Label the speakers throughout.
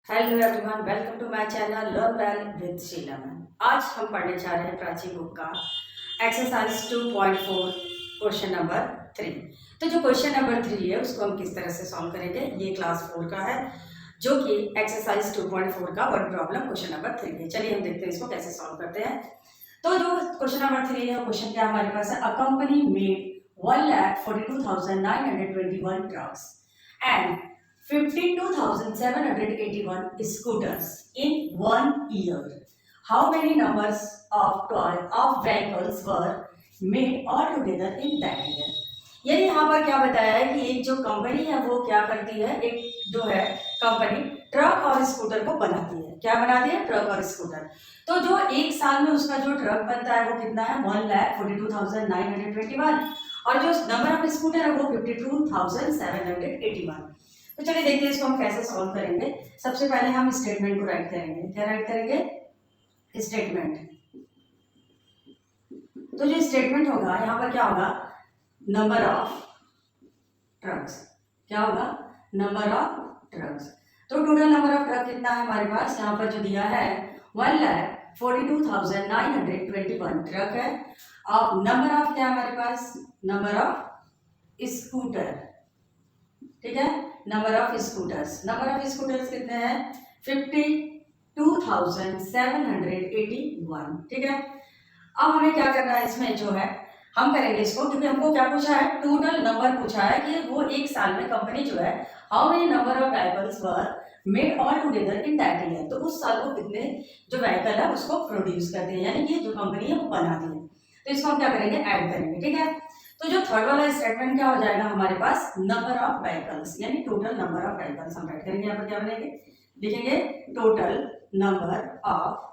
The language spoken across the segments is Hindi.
Speaker 1: Hello everyone, welcome to my channel learn well with Sheela ma'am. आज हम पढ़ने जा रहे हैं प्राची बुक का एक्सरसाइज 2.4 क्वेश्चन नंबर 3। तो जो क्वेश्चन नंबर 3 है उसको हम किस तरह से सॉल्व करेंगे, ये क्लास 4 का है जो कि एक्सरसाइज 2.4 का वर्ड प्रॉब्लम क्वेश्चन नंबर 3 है। चलिए हम देखते हैं इसको कैसे सॉल्व करते हैं। तो जो क्वेश्चन नंबर 3 है, क्वेश्चन क्या हमारे पास है, a company made 1,42,921 trucks and 52,781 scooters in 1 year. How many numbers of vehicles were made altogether in that year? यानी यहाँ पर क्या बताया है कि एक जो कंपनी है वो क्या करती है, एक जो है कंपनी ट्रक और स्कूटर को बनाती है। क्या बनाती है? ट्रक और स्कूटर। तो जो एक साल में उसका जो ट्रक बनता है वो कितना है, 1,42,921, और जो नंबर ऑफ स्कूटर है वो 52,781। तो चलिए देखते हैं इसको हम कैसे सॉल्व करेंगे। सबसे पहले हम स्टेटमेंट को राइट करेंगे। क्या राइट करेंगे? स्टेटमेंट। तो जो स्टेटमेंट होगा यहाँ पर क्या होगा, नंबर ऑफ ट्रक्स। क्या होगा? Number of trucks. तो टोटल नंबर ऑफ ट्रक कितना है हमारे पास, यहाँ पर जो दिया है 1,42,921 ट्रक है। और नंबर ऑफ क्या हमारे पास, नंबर ऑफ स्कूटर। ठीक है, number of scooters. Number of scooters कितने हैं? 52,781। ठीक है, अब हमें क्या करना है, इसमें जो है हम करेंगे इसको, क्योंकि हमको क्या पूछा है, टोटल नंबर पूछा है कि वो एक साल में कंपनी जो है how many number of vehicles were made all together in that year. तो उस साल को कितने जो व्हीकल है उसको प्रोड्यूस करते हैं, यानी कि जो कंपनी है वो बनाती है। तो इसको हम क्या करेंगे, ऐड करेंगे। ठीक है, तो जो थर्ड वाला स्टेटमेंट क्या हो जाएगा हमारे पास, नंबर ऑफ व्हीकल्स, यानी टोटल नंबर ऑफ व्हीकल्स हम ऐड करेंगे। यहाँ पर क्या बनेंगे, लिखेंगे टोटल नंबर ऑफ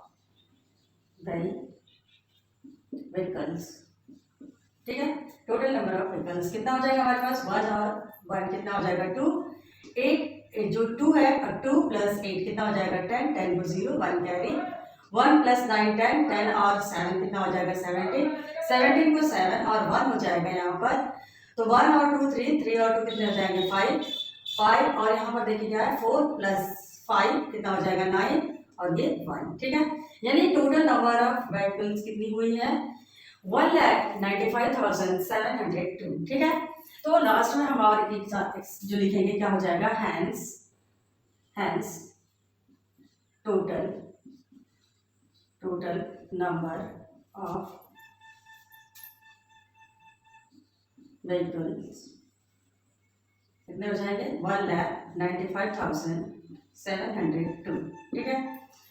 Speaker 1: व्हीकल्स। ठीक है, टोटल नंबर ऑफ व्हीकल्स कितना हो जाएगा हमारे पास, 1 और 1 कितना हो जाएगा 2, 8 जो 2 है, 2 + 8 कितना हो जाएगा 10, 10 को 0, 1 कैरी, 1 + 9 10, 10 और 7 कितना हो जाएगा 17, 17 को 7 और 1 हो जाएगा यहाँ पर। तो 1 और 2 3, 3 और 2 कितने हो जाएंगे 5, 5 और यहाँ पर देखिए क्या है 4 + 5 कितना हो जाएगा 9 और ये 1। ठीक है, यानी टोटल नंबर ऑफ व्हीकल्स कितनी हुई है, 1,95,702। ठीक है, तो लास्ट में हम और एक जो लिखेंगे क्या हो जाएगा, hence total number of vehicles कितने हो जाएंगे, 1,95,702। ठीक है,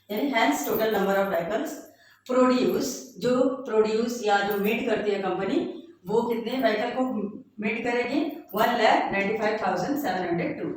Speaker 1: यानी hence total number of vehicles produce, जो प्रोड्यूस या जो मेड करती है कंपनी, वो कितने व्हीकल को मेड करेगी, 1,95,702।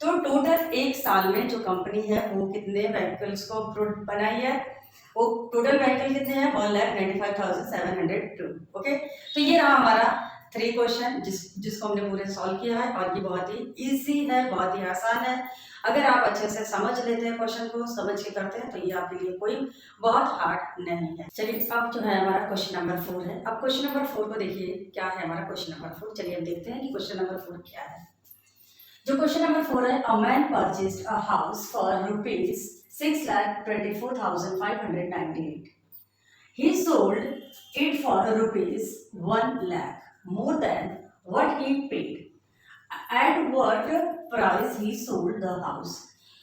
Speaker 1: तो टोटल एक साल में जो कंपनी है वो कितने व्हीकल्स को बनाई है, वो टोटल व्हीकल कितने हैं, 1,95,702। ओके, तो ये रहा हमारा 3 क्वेश्चन जिसको हमने पूरे सॉल्व किया है, और ये बहुत ही इजी है, बहुत ही आसान है। अगर आप अच्छे से समझ लेते हैं, क्वेश्चन को समझ के करते हैं, तो ये आपके लिए कोई बहुत हार्ड नहीं है। चलिए अब जो है हमारा क्वेश्चन नंबर 4 है। अब क्वेश्चन नंबर 4 को देखिए क्या है हमारा क्वेश्चन नंबर 4। चलिए अब देखते हैं कि क्वेश्चन नंबर 4 क्या है। जो क्वेश्चन नंबर 4 है, a man purchased a house for ₹6,24,598. He sold it for ₹1 lakh, more than what he paid. At what price he sold the house?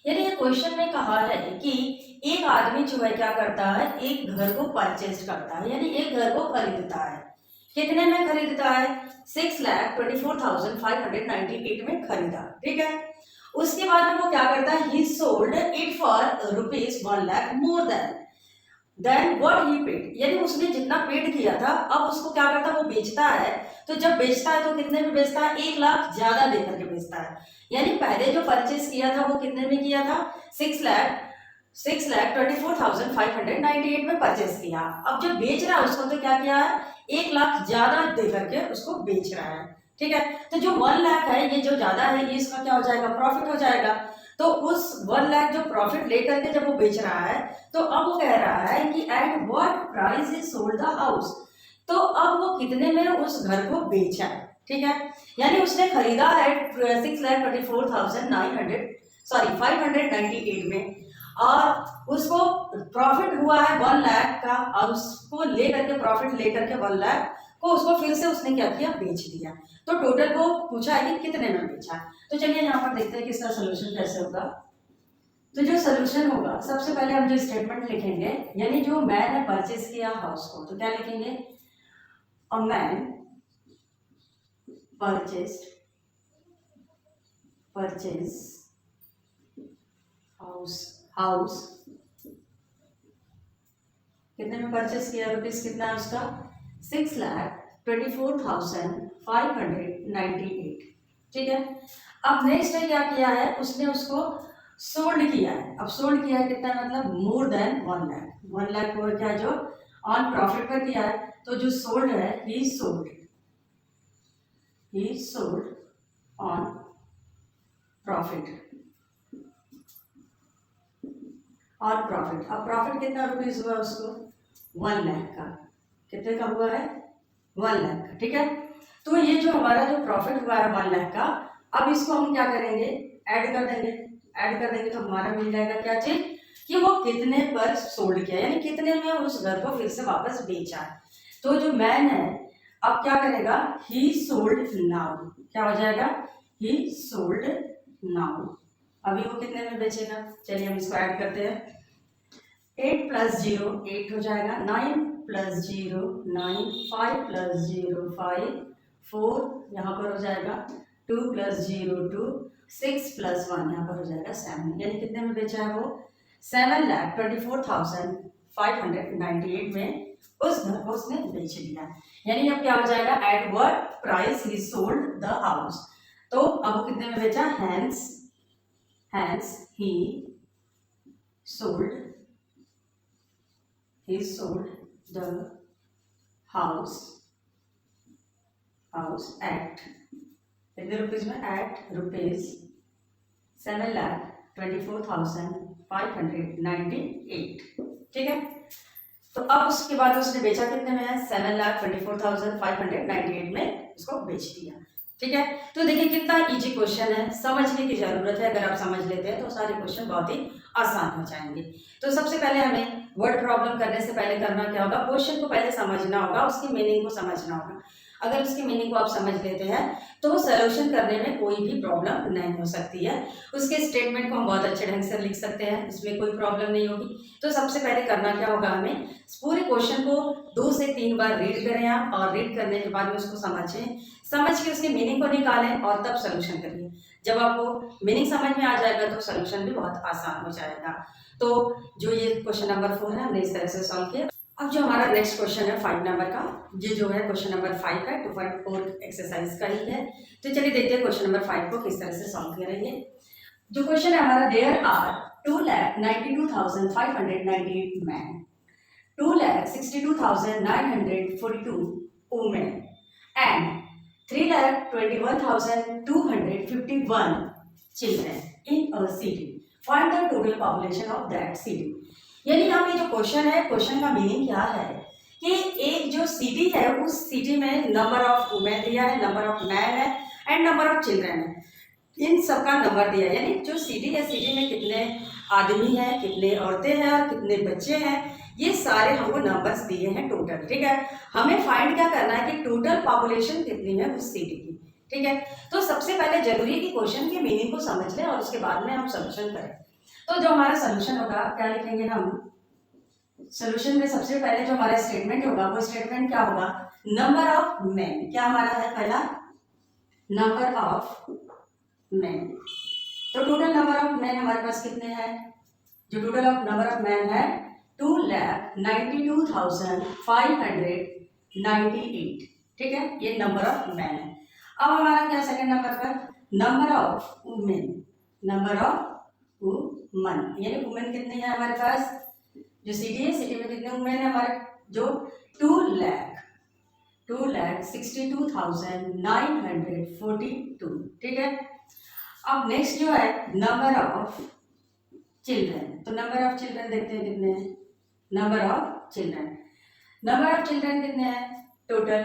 Speaker 1: यानी ये क्वेश्चन में कहा है कि एक आदमी जो है क्या करता है, एक घर को परचेज करता है, यानी एक घर को खरीदता है। कितने में खरीदता है, 6,24,598 में खरीदा। ठीक है, उसके बाद में वो क्या करता है, he sold it for ₹1 lakh more than what he paid, यानी उसने जितना पेड किया था अब उसको क्या करता है, वो बेचता है। तो जब बेचता है तो कितने में बेचता है, 1 लाख ज्यादा देकर के बेचता है। यानी पहले जो परचेस किया था वो कितने में किया था, 6,24,598 में परचेस किया। अब जब बेच रहा है उसको तो क्या किया है, 1 लाख ज्यादा देकर के उसको बेच रहा है। ठीक है, तो जो 1 लाख है ये जो ज्यादा है ये इसका क्या हो जाएगा, प्रॉफिट हो जाएगा। तो उस 1 लाख जो प्रॉफिट लेकर के जब वो बेच रहा है, तो अब वो कह रहा है कि eight what price he sold the house, तो अब वो कितने में उस घर को बेचा। ठीक है, यानी उसने खरीदा है 6,24,900 सॉरी 598 में, और उसको प्रॉफिट हुआ है 1 लाख का, और उसको लेकर के प्रॉफिट लेकर के 1 लाख को उसको फिर से उसने क्या किया, बेच दिया। तो टोटल को पूछा है कि कितने में बेचा। तो चलिए यहाँ पर देखते हैं कि इसका सोल्यूशन कैसे होगा। तो जो सोल्यूशन होगा, सबसे पहले हम जो स्टेटमेंट लिखेंगे, यानी जो मैन ने परचेज किया हाउस को, तो क्या लिखेंगे, अ मैन परचेज हाउस कितने में परचेज किया, रुपीज कितना है उसका, 6,24,598। ठीक है। अब नेक्स्ट ने क्या किया है, उसने उसको सोल्ड किया है। अब सोल्ड किया है कितना, मतलब मोर देन 1 लाख। 1 लाख को क्या जो ऑन प्रॉफिट पर किया है, तो जो सोल्ड है, ही सोल्ड ऑन प्रॉफिट, और प्रॉफिट, अब प्रॉफिट कितना रुपीज हुआ उसको, 1 लाख का। कितने का हुआ है, 1 लाख का। ठीक है। तो ये जो हमारा जो प्रॉफिट हुआ है 1 लाख का, अब इसको हम क्या करेंगे, ऐड कर देंगे तो हमारा मिल जाएगा क्या चीज, कि वो कितने पर सोल्ड किया, यानी कितने में उस घर को फिर से वापस बेचा है। तो जो मैन है अब क्या करेगा, ही सोल्ड नाउ, क्या हो जाएगा, ही सोल्ड नाउ। अभी वो कितने में बेचेगा, चलिए हम इसको ऐड करते हैं। 8 + 0 8 हो जाएगा, 9 + 0 9, 5 + 0 5, 4 यहाँ पर हो जाएगा, 2 + 0 2, 6 + 1 यहाँ पर हो जाएगा 7, यानी कितने में बेचा है वो, 7,24,598 में उस घर को उसने बेच दिया। यानी अब क्या हो जाएगा, at what price he sold the house. तो अब वो कितने में बेचा, hence he sold the house at कितने रुपीज में, एट रुपीज 7,24,598। ठीक है। तो अब उसके बाद उसने बेचा कितने में है, 7,24,598 में उसको बेच दिया। ठीक है। तो देखिए कितना इजी क्वेश्चन है, समझने की जरूरत है। अगर आप समझ लेते हैं तो सारे क्वेश्चन बहुत ही आसान हो जाएंगे। तो सबसे पहले हमें वर्ड प्रॉब्लम करने से पहले करना क्या होगा, क्वेश्चन को पहले समझना होगा, उसकी मीनिंग को समझना होगा। अगर उसकी मीनिंग को आप समझ लेते हैं तो सोल्यूशन करने में कोई भी प्रॉब्लम नहीं हो सकती है। उसके स्टेटमेंट को हम बहुत अच्छे ढंग से लिख सकते हैं, उसमें कोई प्रॉब्लम नहीं होगी। तो सबसे पहले करना क्या होगा, हमें पूरे क्वेश्चन को 2 से 3 बार रीड करें आप, और रीड करने के बाद में उसको समझ के उसकी मीनिंग को निकालें और तब सोल्यूशन करिए। जब आपको मीनिंग समझ में आ जाएगा तो सोल्यूशन भी बहुत आसान हो जाएगा। तो जो ये क्वेश्चन नंबर 4 है हमने इस तरह से सॉल्व किया। अब जो हमारा नेक्स्ट क्वेश्चन है 5 नंबर का, ये जो है क्वेश्चन नंबर 5 है, 2.4 एक्सरसाइज का ही है। तो चलिए देखते हैं क्वेश्चन नंबर 5 को किस तरह से सॉल्व करेंगे। जो क्वेश्चन है हमारा, there are 2,92,598 man, 2,62,942 women and 3,21,251 children in a city. Find the total population of that city. यानी यहाँ पे जो क्वेश्चन है, क्वेश्चन का मीनिंग क्या है कि एक जो सिटी है उस सिटी में नंबर ऑफ वुमेन दिया है, नंबर ऑफ मैन है एंड नंबर ऑफ चिल्ड्रन है। इन सबका नंबर दिया है, यानी जो सिटी है, सिटी में कितने आदमी हैं, कितने औरतें हैं और कितने बच्चे हैं, ये सारे हमको नंबर्स दिए हैं टोटल। ठीक है। हमें फाइंड क्या करना है कि टोटल पॉपुलेशन कितनी है उस सिटी की। ठीक है। तो सबसे पहले जरूरी है कि क्वेश्चन की मीनिंग को समझ लें और उसके बाद में हम सोल्यूशन करें। तो जो हमारा सोल्यूशन होगा, क्या लिखेंगे हम सोल्यूशन में, सबसे पहले जो हमारा स्टेटमेंट होगा वो स्टेटमेंट क्या होगा, नंबर ऑफ मैन। क्या हमारा है पहला, नंबर ऑफ मैन। तो टोटल नंबर ऑफ मैन हमारे पास कितने हैं, जो total of number of man है 2,92,598। ठीक है, ये नंबर ऑफ मैन है। अब हमारा क्या सेकंड नंबर पर, number of women, number of woman, यानी वुमेन कितनी है हमारे पास, जो सिटी है, सिटी में कितने वुमेन है हमारे, जो 2,62,942। ठीक है। अब नेक्स्ट जो है नंबर ऑफ चिल्ड्रन, तो नंबर ऑफ चिल्ड्रन देखते हैं कितने हैं, नंबर ऑफ चिल्ड्रन कितने हैं, टोटल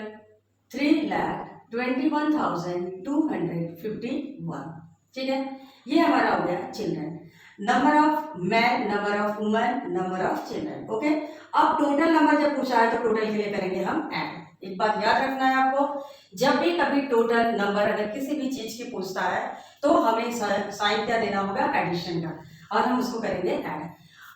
Speaker 1: 3,21,251। ठीक है। ये हमारा हो गया children. Number of man, number of women, number of children. Okay, अब टोटल नंबर जब पूछा है तो टोटल के लिए करेंगे हम ऐड। एक बात याद रखना है आपको, जब भी कभी टोटल नंबर अगर किसी भी चीज की पूछता है तो हमें साइन क्या देना होगा, एडिशन का, और हम उसको करेंगे ऐड।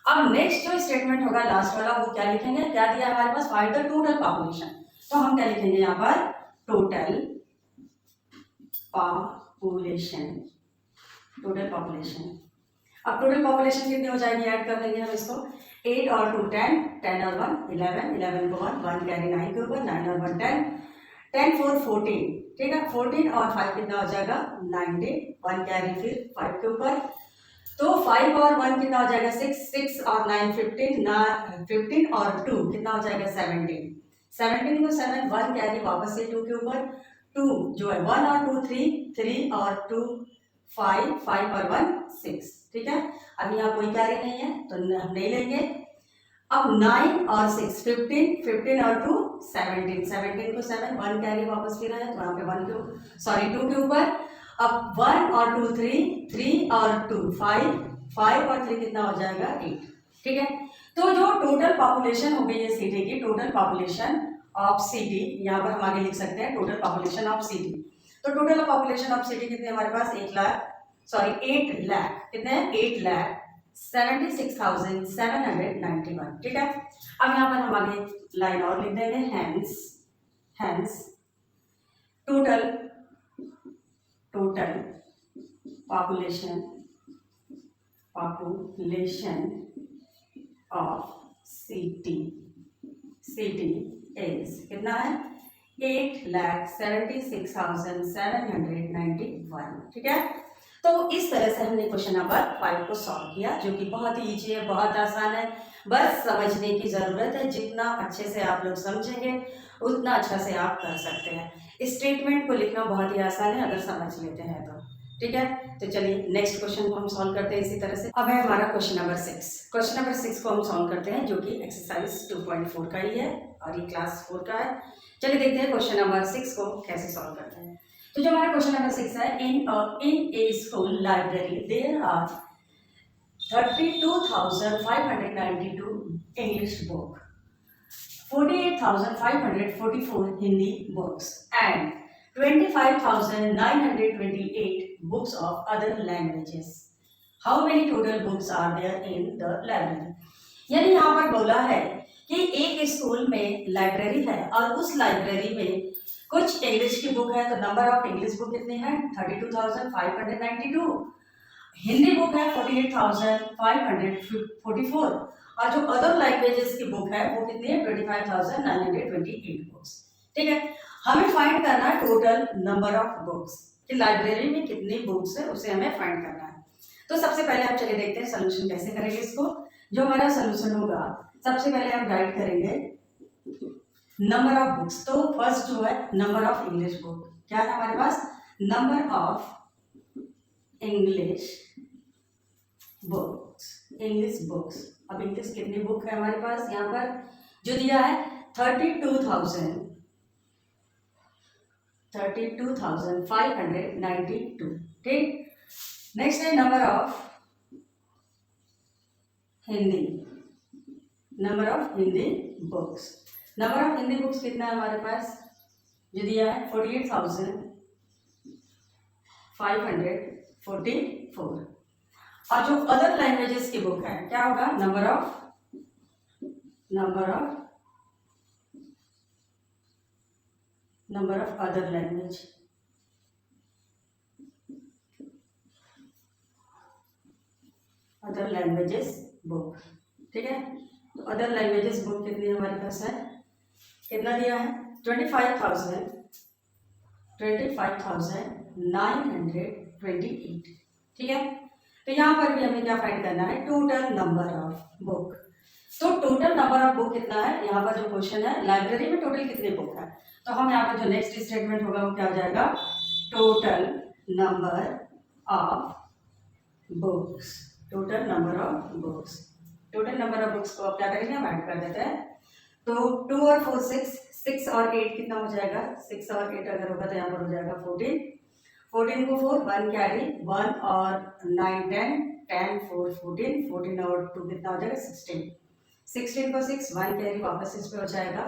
Speaker 1: अब नेक्स्ट जो स्टेटमेंट होगा लास्ट वाला, वो क्या लिखेंगे, क्या दिया हमारे पास, फाइंड द टोटल पॉपुलेशन। तो हम क्या लिखेंगे यहाँ पर, टोटल पॉपुलेशन, टोटल पॉपुलेशन। अब टोटल पॉपुलेशन कितनी हो जाएगी, ऐड कर देंगे हम इसको। 8 और 2 10, 10 और 1 11, 11 को 1 कैरी 9 के ऊपर, 9 और 1 10, 10 4 14, ठीक है, 14 और 5 कितना हो जाएगा, 90, 1 कैरी फिर 5 के ऊपर, तो 5 और 1 कितना हो जाएगा, 6, 6 और 9 15, 15 और 2 कितना हो जाएगा, 17, 17 को 7, 1 कैरी वापस से 2 के ऊपर, 2 जो है 1 और 2 3, 3 और 2 5, 5 और 1 6, ठीक है। अब यहाँ कोई कैरी नहीं है तो हम नहीं लेंगे। अब 9 और 6 15, 15 और 2 17, 17 को 7, 1 कैरी वापस फिर आया तो यहाँ पे 1 के सॉरी 2 के ऊपर। अब 1 और 2 3, 3 और 2 5, 5 और 3 कितना हो जाएगा, 8, ठीक है। तो जो टोटल पॉपुलेशन हो गई है सिटी की, टोटल पॉपुलेशन ऑफ सिटी, यहाँ पर हम आगे लिख सकते हैं टोटल पॉपुलेशन ऑफ सिटी। तो टोटल पॉपुलेशन ऑफ सिटी कितने हमारे पास, 8 लाख, सॉरी 8 लाख, कितने हैं, 8,76,791, ठीक है। अब यहाँ पर हम आगे लाइन और लिख देंगे, hence total population of city is कितना है, 8,76,791, ठीक है। तो इस तरह से हमने क्वेश्चन नंबर 5 को सॉल्व किया, जो कि बहुत ही ईजी है, बहुत आसान है, बस समझने की जरूरत है। जितना अच्छे से आप लोग समझेंगे उतना अच्छा से आप कर सकते हैं। स्टेटमेंट को लिखना बहुत ही आसान है अगर समझ लेते हैं तो, ठीक है। तो चलिए नेक्स्ट क्वेश्चन को हम सॉल्व करते हैं इसी तरह से। अब है हमारा क्वेश्चन नंबर 6। क्वेश्चन नंबर 6 को हम सॉल्व करते हैं, जो कि एक्सरसाइज 2.4 का ही है और ये क्लास 4 का है। चलिए देखते हैं क्वेश्चन नंबर 6 को कैसे सॉल्व करते हैं। तो जो हमारा क्वेश्चन नंबर 6 है, in a school library there are 32,592 English book, 48,544 Hindi books and 25,928 books of other languages. How many total books are there in the library? यानी यहाँ पर बोला है कि एक स्कूल में लाइब्रेरी है और उस लाइब्रेरी में कुछ इंग्लिश की बुक है, तो नंबर ऑफ इंग्लिश बुक कितनी है, 32,592, हिंदी बुक है 48,544, और जो अदर लैंग्वेजेस की बुक है वो कितनी है, 25,928 बुक्स, ठीक है। हमें फाइंड करना है टोटल नंबर ऑफ बुक्स, कि लाइब्रेरी में कितनी बुक्स है उसे हमें फाइंड करना है। तो सबसे पहले हम चलिए देखते हैं सोल्यूशन कैसे करेंगे इसको। जो हमारा सोल्यूशन होगा, सबसे पहले हम राइट करेंगे नंबर ऑफ बुक्स। तो फर्स्ट जो है नंबर ऑफ इंग्लिश बुक, क्या है हमारे पास, नंबर ऑफ इंग्लिश बुक्स। अब इंग्लिश कितनी बुक है हमारे पास, यहाँ पर जो दिया है 32,592, ठीक। नेक्स्ट है number of Hindi books. Number of Hindi books कितना है हमारे पास, जो दिया है 48,544, और जो अदर लैंग्वेजेस की बुक है क्या होगा, number of other languages book, ठीक है। तो अदर लैंग्वेजेस बुक कितनी हमारे पास है, कितना दिया है, 25,928, ठीक है। तो यहाँ पर भी हमें क्या फाइंड करना है, टोटल नंबर ऑफ बुक। तो टोटल नंबर ऑफ बुक कितना है, यहाँ पर जो क्वेश्चन है लाइब्रेरी में टोटल कितनी बुक है, तो हम यहाँ पर जो नेक्स्ट स्टेटमेंट होगा वो क्या हो जाएगा, total number of books. Total number of books को आप क्या करेंगे, हम ऐड कर देते हैं। तो 2 और 4 6 और 8 कितना हो जाएगा, 6 और 8 अगर होगा तो यहाँ पर हो जाएगा 14, 14 को 4, 1 कैरी, 1 और 9 10, 10 4 14, 14 और 2 कितना हो जाएगा 16, 16 को 6, 1 कैरी वापस इस पे हो जाएगा,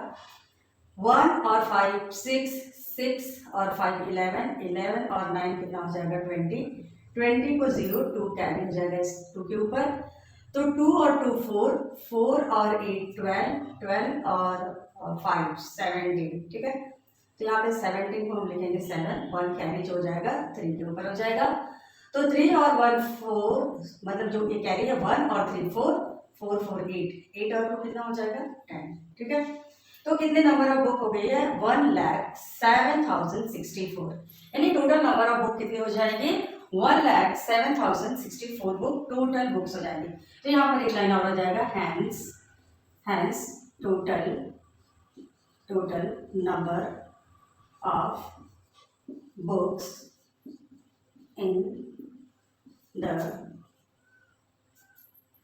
Speaker 1: 1 और 5 6, 6 और 5 11, 11 और 9 कितना हो जाएगा 20, 20 को 0, 2 कैरी हो जाएगा इस 2 के ऊपर, तो 2 और 2 4, 4 और 8 12, 12 और 5 17, ठीक है। तो यहाँ पे 17 को हम लिखेंगे 7, 1 कैरी जो हो जाएगा 3 के ऊपर हो जाएगा, तो 3 और 1 4, मतलब जो ये कैरी है 1 और 3 4, 4 4 8, 8 और 2 कितना हो जाएगा 10, ठीक है। तो कितने नंबर ऑफ बुक हो गई है 1,07,064, यानी टोटल नंबर ऑफ बुक कितनी हो जाएगी 1,07,064 बुक टोटल बुक्स हो जाएगी। तो यहाँ पर एक लाइन और हो जाएगा hence total number of books in the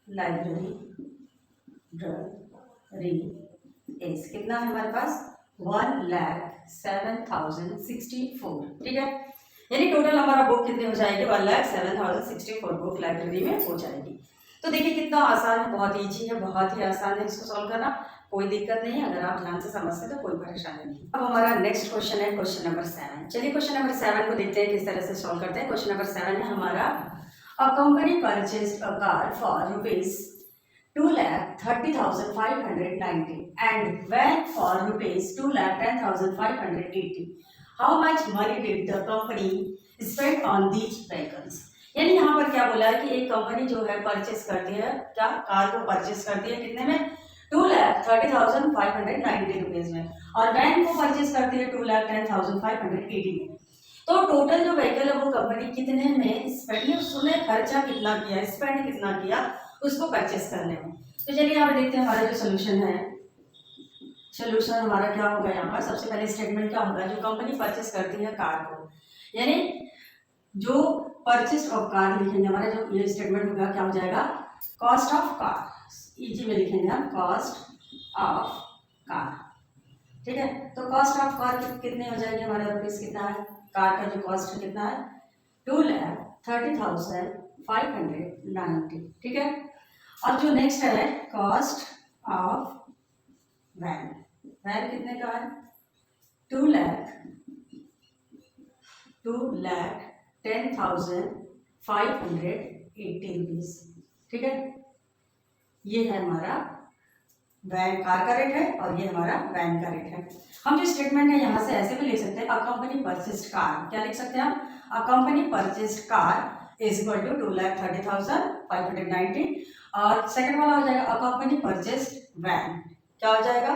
Speaker 1: library is कितना है हमारे पास 1,07,064, ठीक है। यानी टोटल नंबर ऑफ बुक कितनी हो जाएगी 1,07,064 बुक लाइब्रेरी में हो जाएगी। तो देखिए कितना आसान है, बहुत ईजी है, बहुत ही आसान है इसको सॉल्व करना, कोई दिक्कत नहीं है, अगर आप ध्यान से समझते तो कोई परेशानी नहीं। अब हमारा नेक्स्ट क्वेश्चन है क्वेश्चन नंबर 7। चलिए क्वेश्चन नंबर 7 को देखते हैं किस तरह से सॉल्व करते हैं। क्वेश्चन नंबर 7 है हमारा, a company purchased a car for ₹2,30,590 and van for ₹2,10,580. How much money did the company spend on these vehicles? यानी यहाँ पर क्या बोला है कि एक कंपनी जो है परचेस करती है, क्या कार को परचेस करती है कितने में 2,30,590 रुपीज में, और वैन को परचेस करती है 2,10,580 में। तो टोटल जो व्हीकल है वो कंपनी कितने में स्पेंड, उसने खर्चा कितना किया, स्पेंड कितना किया उसको परचेस करने में। तो चलिए यहाँ देखते हैं हमारा जो सोल्यूशन है, सोल्यूशन हमारा क्या होगा। यहाँ पर सबसे पहले स्टेटमेंट क्या होगा, जो कंपनी परचेस करती है कार को, यानी जो परचेस ऑफ कार लिखेंगे, हमारा जो ये स्टेटमेंट होगा क्या हो जाएगा कॉस्ट ऑफ कार, इजी में लिखेंगे हम कॉस्ट ऑफ कार, ठीक है। तो कॉस्ट ऑफ कार कितने हो जाएंगे हमारे रुपीज, कितना है कार का जो कॉस्ट है कितना है 2,30,590, ठीक है। और जो नेक्स्ट है कॉस्ट ऑफ वैन, वैन कितने का है 2,10,580 रुपीज, ठीक है। ये है हमारा वैन कार का रेट है और ये हमारा वैन का रेट है। हम जो स्टेटमेंट है यहाँ से ऐसे भी लिख सकते हैं, अ कंपनी परचेस्ड कार, क्या लिख सकते हैं हम, a company purchased car is equal to 2,30,590, और सेकंड वाला हो जाएगा अ कंपनी परचेस्ड वैन, क्या हो जाएगा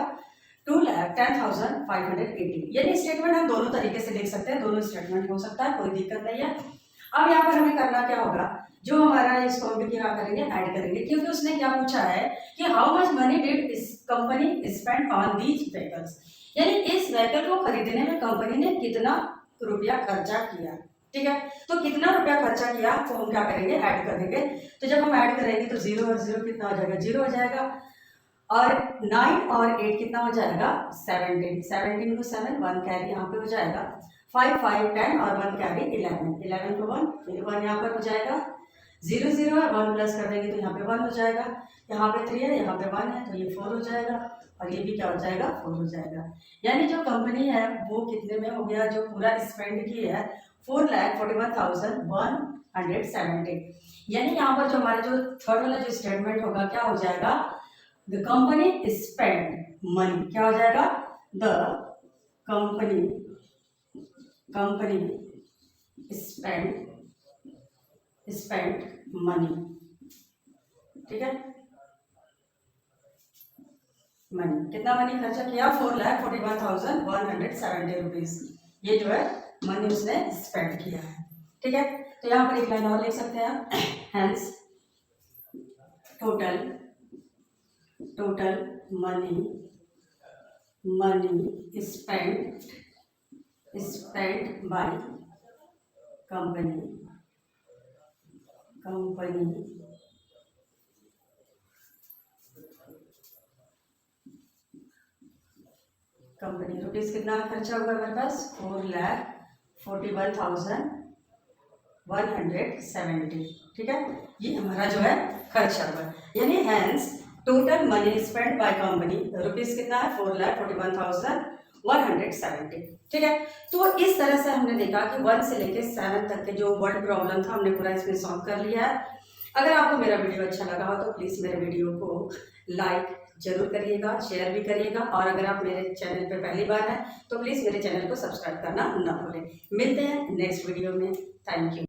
Speaker 1: 2,10,580। यानी स्टेटमेंट हम दोनों तरीके से लिख सकते हैं, दोनों स्टेटमेंट हो सकता है, कोई दिक्कत नहीं है। अब यहाँ पर हमें करना क्या होगा, जो हमारा इसको हम क्या करेंगे ऐड करेंगे, क्योंकि उसने क्या पूछा है कि हाउ मच मनी डिड इस company spend on these vehicles, यानी इस व्हीकल को खरीदने में कंपनी ने कितना रुपया खर्चा किया, ठीक है। तो कितना रुपया खर्चा किया तो हम क्या करेंगे ऐड कर देंगे। तो जब हम ऐड करेंगे तो 0 और 0 कितना हो जाएगा 0 हो जाएगा, और 9 और 8 कितना हो जाएगा 17, 17 को 7, 1 कैरी यहाँ पे हो जाएगा, 5 5 10 और 1 कैरी 11, 11 को 1, फिर 1 यहाँ पर हो जाएगा, 0 0 है 1 प्लस कर देंगे तो यहाँ पे 1 हो जाएगा, यहाँ पे 3 है यहाँ पे 1 है तो ये 4 हो जाएगा, और ये भी क्या हो जाएगा 4 हो जाएगा। यानी जो कंपनी है वो कितने में हो गया, जो पूरा स्पेंड की है 4,41,170। यानी यहाँ पर जो हमारा जो थर्ड वाला जो स्टेटमेंट होगा क्या हो जाएगा, द कंपनी स्पेंड मनी, क्या हो जाएगा द कंपनी स्पेंड मनी, ठीक है। मनी कितना मनी खर्चा किया 4,41,170 रुपीज, ये जो है मनी उसने स्पेंड किया है, ठीक है। तो यहाँ पर एक लाइन और लिख सकते हैं, hence total money spent by company rupees कितना खर्चा हुआ हमारे पास 4,41,170 170, ठीक है, ये हमारा जो है खर्चा हुआ, यानी hence total money spend by company rupees कितना है 4,41,170, ठीक है। तो इस तरह से हमने देखा कि 1 से लेकर 7 तक के जो वर्ड प्रॉब्लम था हमने पूरा इसमें सॉल्व कर लिया है। अगर आपको मेरा वीडियो अच्छा लगा हो तो प्लीज़ मेरे वीडियो को लाइक जरूर करिएगा, शेयर भी करिएगा, और अगर आप मेरे चैनल पे पहली बार हैं तो प्लीज़ मेरे चैनल को सब्सक्राइब करना ना भूलें। मिलते हैं नेक्स्ट वीडियो में। Thank you.